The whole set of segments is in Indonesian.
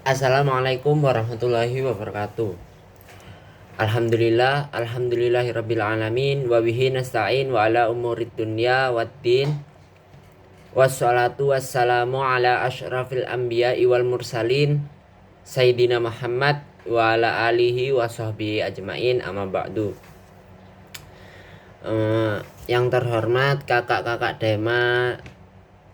Assalamualaikum warahmatullahi wabarakatuh. Alhamdulillahirabbil alamin wa bihi nasta'in wa ala umurid dunya waddin. Wassalatu wassalamu ala asyrafil anbiya'i wal mursalin Sayyidina Muhammad wa ala alihi wa sahbihi ajmain, amma ba'du. Yang terhormat kakak-kakak Dema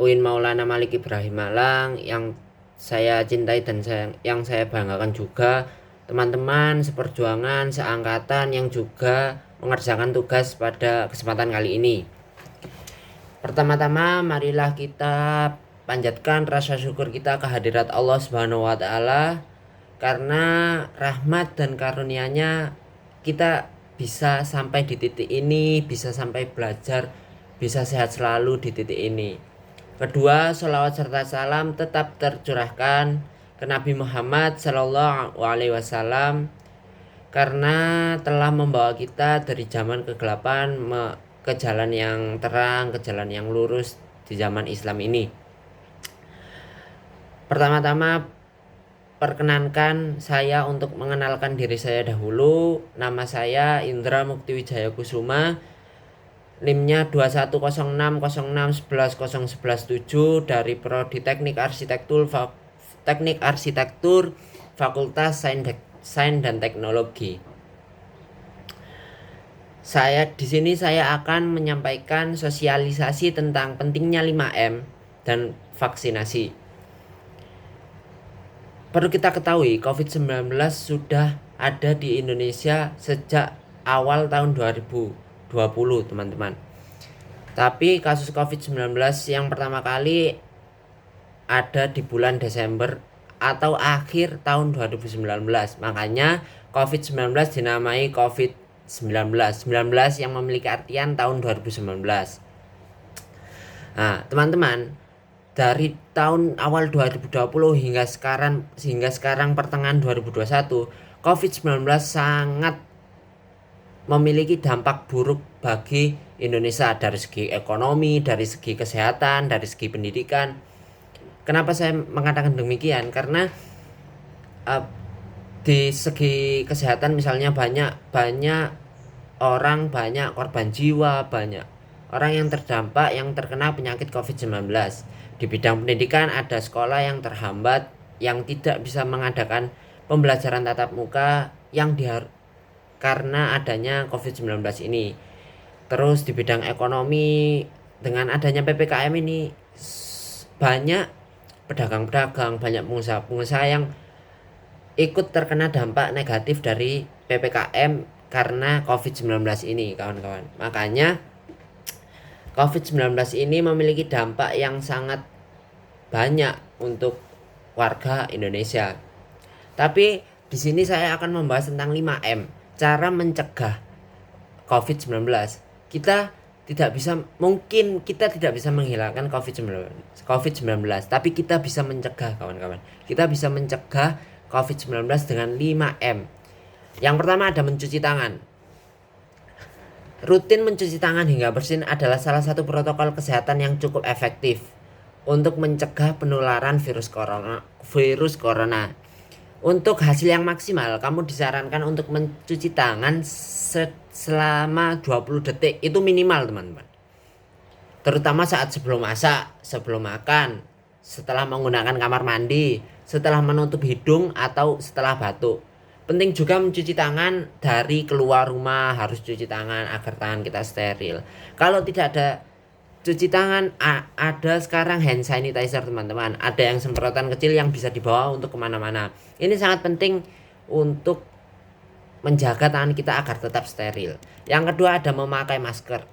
UIN Maulana Malik Ibrahim Malang, yang saya cintai dan yang saya banggakan juga, teman-teman seperjuangan, seangkatan yang juga mengerjakan tugas pada kesempatan kali ini. Pertama-tama marilah kita panjatkan rasa syukur kita kehadirat Allah Subhanahu wa taala, karena rahmat dan karunia-Nya kita bisa sampai di titik ini, bisa sampai belajar, bisa sehat selalu di titik ini. Kedua, sholawat serta salam tetap tercurahkan ke Nabi Muhammad Sallallahu Alaihi Wasallam, karena telah membawa kita dari zaman kegelapan ke jalan yang terang, ke jalan yang lurus di zaman Islam ini. Pertama-tama, perkenankan saya untuk mengenalkan diri saya dahulu. Nama saya Indra Mukti Wijaya Kusuma, NIM-nya 2106011117 dari Prodi Teknik Arsitektur Fakultas Sains dan Teknologi. Di sini saya akan menyampaikan sosialisasi tentang pentingnya 5M dan vaksinasi. Perlu kita ketahui, COVID-19 sudah ada di Indonesia sejak awal tahun 2020, teman-teman. Tapi kasus COVID-19 yang pertama kali ada di bulan Desember atau akhir tahun 2019. Makanya COVID-19 dinamai COVID-19 yang memiliki artian tahun 2019. Nah, teman-teman, dari tahun awal 2020 hingga sekarang pertengahan 2021, COVID-19 sangat memiliki dampak buruk bagi Indonesia dari segi ekonomi, dari segi kesehatan, dari segi pendidikan. Kenapa saya mengatakan demikian? Karena di segi kesehatan misalnya banyak orang, banyak korban jiwa, banyak orang yang terdampak, yang terkena penyakit COVID-19. Di bidang pendidikan ada sekolah yang terhambat, yang tidak bisa mengadakan pembelajaran tatap muka karena adanya COVID-19 ini. Terus di bidang ekonomi, dengan adanya PPKM ini, banyak pedagang-pedagang, banyak pengusaha-pengusaha yang ikut terkena dampak negatif dari PPKM karena COVID-19 ini, kawan-kawan. Makanya COVID-19 ini memiliki dampak yang sangat banyak untuk warga Indonesia. Tapi di sini saya akan membahas tentang 5M, cara mencegah COVID-19. Kita tidak bisa menghilangkan COVID-19, tapi kita bisa mencegah, kawan-kawan. Kita bisa mencegah COVID-19 dengan 5M. Yang pertama ada mencuci tangan. Rutin mencuci tangan hingga bersih adalah salah satu protokol kesehatan yang cukup efektif untuk mencegah penularan virus corona. Untuk hasil yang maksimal, kamu disarankan untuk mencuci tangan selama 20 detik. Itu minimal, teman-teman. Terutama saat sebelum masak, sebelum makan, setelah menggunakan kamar mandi, setelah menutup hidung atau setelah batuk. Penting juga mencuci tangan dari keluar rumah, harus cuci tangan agar tangan kita steril. Kalau tidak ada cuci tangan, ada sekarang hand sanitizer, teman-teman. Ada yang semprotan kecil yang bisa dibawa untuk kemana-mana. Ini sangat penting untuk menjaga tangan kita agar tetap steril. Yang kedua ada memakai masker.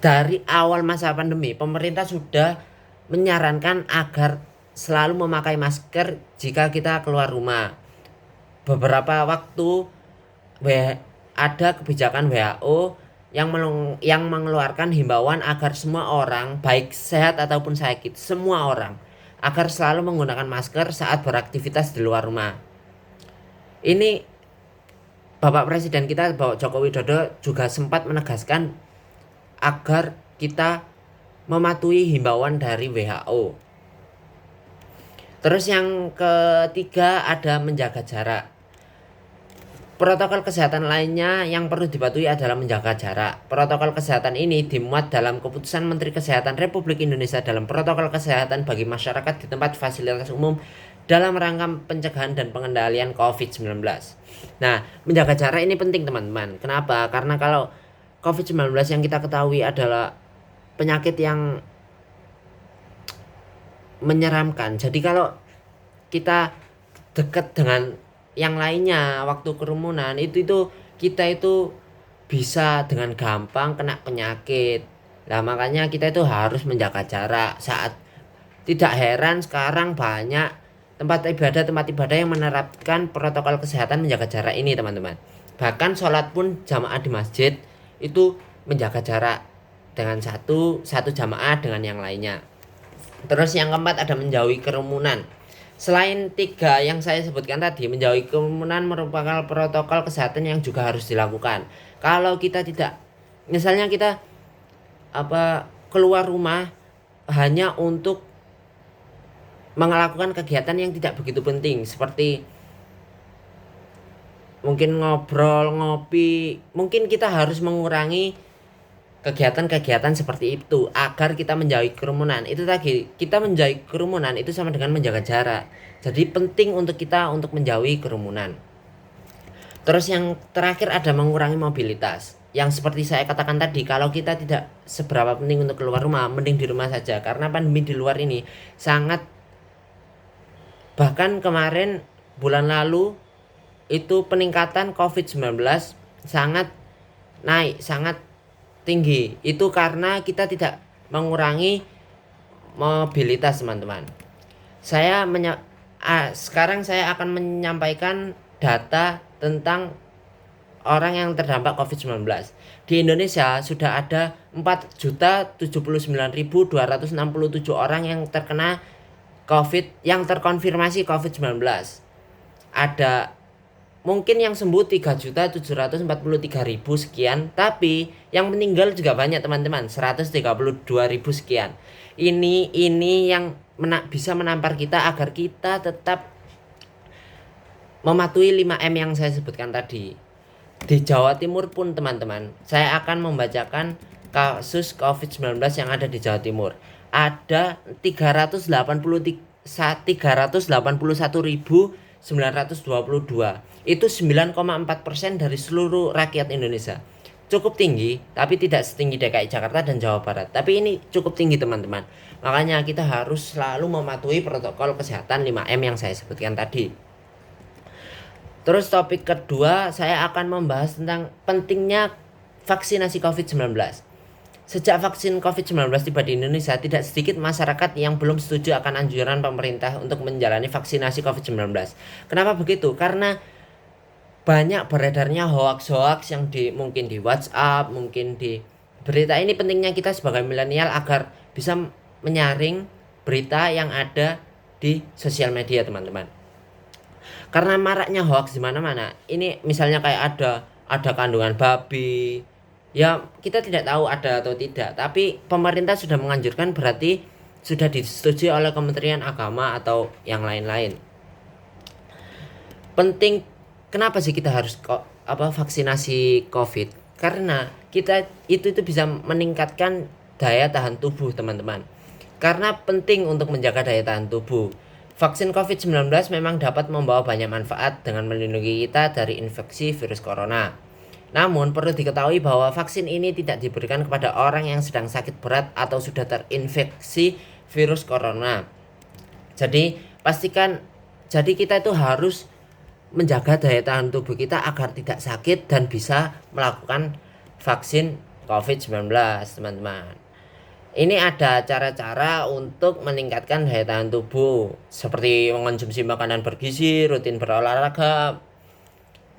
Dari awal masa pandemi, pemerintah sudah menyarankan agar selalu memakai masker jika kita keluar rumah. Beberapa waktu ada kebijakan WHO yang mengeluarkan himbauan agar semua orang, baik sehat ataupun sakit, semua orang agar selalu menggunakan masker saat beraktivitas di luar rumah. Ini Bapak Presiden kita, Bapak Joko Widodo, juga sempat menegaskan agar kita mematuhi himbauan dari WHO. Terus yang ketiga ada menjaga jarak. Protokol kesehatan lainnya yang perlu dipatuhi adalah menjaga jarak. Protokol kesehatan ini dimuat dalam Keputusan Menteri Kesehatan Republik Indonesia dalam Protokol Kesehatan bagi masyarakat di tempat fasilitas umum dalam rangka pencegahan dan pengendalian COVID-19. Nah, menjaga jarak ini penting teman-teman. Kenapa? Karena kalau COVID-19 yang kita ketahui adalah penyakit yang menyeramkan. Jadi kalau kita dekat dengan yang lainnya waktu kerumunan itu kita itu bisa dengan gampang kena penyakit. Nah, makanya kita itu harus menjaga jarak. Saat tidak heran sekarang banyak tempat ibadah yang menerapkan protokol kesehatan menjaga jarak ini, teman-teman. Bahkan sholat pun jamaah di masjid itu menjaga jarak dengan satu jamaah dengan yang lainnya. Terus yang keempat ada menjauhi kerumunan. Selain tiga yang saya sebutkan tadi, menjauhi kerumunan merupakan protokol kesehatan yang juga harus dilakukan. Kalau kita tidak, misalnya kita keluar rumah hanya untuk melakukan kegiatan yang tidak begitu penting, seperti mungkin ngobrol, ngopi, mungkin kita harus mengurangi kegiatan-kegiatan seperti itu agar kita menjauhi kerumunan. Itu tadi, kita menjauhi kerumunan itu sama dengan menjaga jarak. Jadi penting untuk kita untuk menjauhi kerumunan. Terus yang terakhir ada mengurangi mobilitas. Yang seperti saya katakan tadi, kalau kita tidak seberapa penting untuk keluar rumah, mending di rumah saja. Karena pandemi di luar ini sangat, bahkan kemarin bulan lalu itu peningkatan COVID-19 sangat naik, sangat tinggi. Itu karena kita tidak mengurangi mobilitas, teman-teman. Sekarang saya akan menyampaikan data tentang orang yang terdampak COVID-19. Di Indonesia sudah ada 4.079.267 orang yang terkena COVID, yang terkonfirmasi COVID-19. Ada mungkin yang sembuh 3.743.000 sekian, tapi yang meninggal juga banyak, teman-teman, 132.000 sekian. Ini yang bisa menampar kita agar kita tetap mematuhi 5M yang saya sebutkan tadi. Di Jawa Timur pun, teman-teman, saya akan membacakan kasus COVID-19 yang ada di Jawa Timur. Ada 381.922. Itu 9,4% dari seluruh rakyat Indonesia. Cukup tinggi, tapi tidak setinggi DKI Jakarta dan Jawa Barat. Tapi ini cukup tinggi, teman-teman. Makanya kita harus selalu mematuhi protokol kesehatan 5M yang saya sebutkan tadi. Terus topik kedua, saya akan membahas tentang pentingnya vaksinasi COVID-19. Sejak vaksin COVID-19 tiba di Indonesia, tidak sedikit masyarakat yang belum setuju akan anjuran pemerintah untuk menjalani vaksinasi COVID-19. Kenapa begitu? Karena banyak beredarnya hoax-hoax yang mungkin di WhatsApp, mungkin di berita. Ini pentingnya kita sebagai milenial agar bisa menyaring berita yang ada di sosial media, teman-teman. Karena maraknya hoax di mana-mana. Ini misalnya kayak ada kandungan babi. Ya, kita tidak tahu ada atau tidak, tapi pemerintah sudah menganjurkan, berarti sudah disetujui oleh Kementerian Agama atau yang lain-lain. Penting, kenapa sih kita harus vaksinasi COVID? Karena kita itu bisa meningkatkan daya tahan tubuh, teman-teman. Karena penting untuk menjaga daya tahan tubuh. Vaksin COVID-19 memang dapat membawa banyak manfaat dengan melindungi kita dari infeksi virus corona. Namun perlu diketahui bahwa vaksin ini tidak diberikan kepada orang yang sedang sakit berat atau sudah terinfeksi virus corona. Jadi kita itu harus menjaga daya tahan tubuh kita agar tidak sakit dan bisa melakukan vaksin COVID-19, teman-teman. Ini ada cara-cara untuk meningkatkan daya tahan tubuh, seperti mengonsumsi makanan bergizi, rutin berolahraga,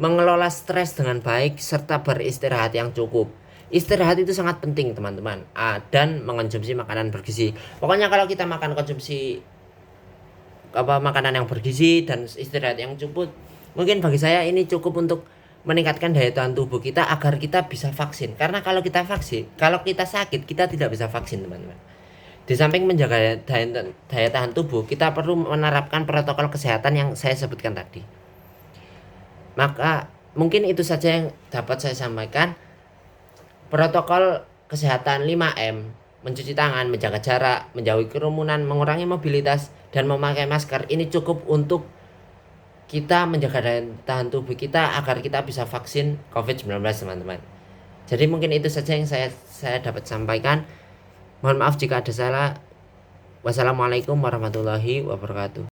mengelola stres dengan baik, serta beristirahat yang cukup. Istirahat itu sangat penting, teman-teman, dan mengonsumsi makanan bergizi. Pokoknya kalau kita konsumsi makanan yang bergizi dan istirahat yang cukup, mungkin bagi saya ini cukup untuk meningkatkan daya tahan tubuh kita agar kita bisa vaksin. Karena kalau kita sakit, kita tidak bisa vaksin, teman-teman. Di samping menjaga daya tahan tubuh, kita perlu menerapkan protokol kesehatan yang saya sebutkan tadi. Maka mungkin itu saja yang dapat saya sampaikan. Protokol kesehatan 5M, mencuci tangan, menjaga jarak, menjauhi kerumunan, mengurangi mobilitas, dan memakai masker ini cukup untuk kita menjaga daya tahan tubuh kita agar kita bisa vaksin COVID-19, teman-teman. Jadi mungkin itu saja yang saya dapat sampaikan. Mohon maaf jika ada salah. Wassalamualaikum warahmatullahi wabarakatuh.